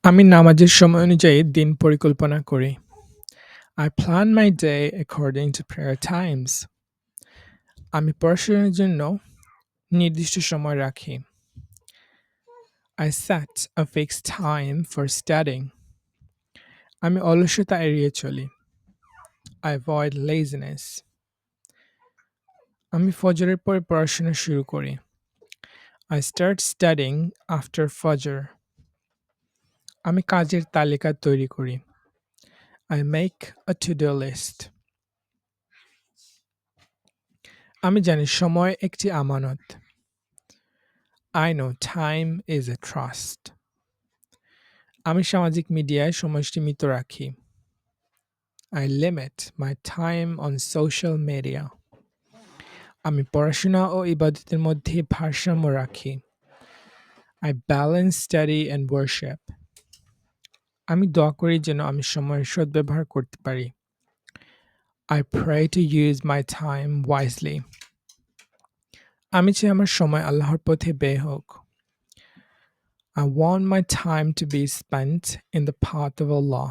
আমি নামাজের সময় অনুযায়ী দিন পরিকল্পনা করি। I plan my day according to prayer times. আমি পড়াশোনার জন্য নির্দিষ্ট সময় রাখি। I set a fixed time for studying. আমি অলসতা এড়িয়ে চলি। I avoid laziness. আমি ফজরের পরে পড়াশোনা শুরু করি। I start studying after Fajr. আমি কাজের তালিকা তৈরি করি। I make a to-do list. আমি জানি সময় একটি আমানত। I know time is a trust. আমি সামাজিক মিডিয়ায় সময় সীমিত রাখি। I limit my time on social media. আমি পড়াশোনা ও ইবাদতের মধ্যে ভারসাম্য রাখি। I balance study and worship. আমি দোয়া করি যেন আমি সময়ের সদ্ব্যবহার করতে পারি। I pray to use my time wisely. আমি চাই আমার সময় আল্লাহর পথে ব্যয় হোক। I want my time to be spent in the path of Allah.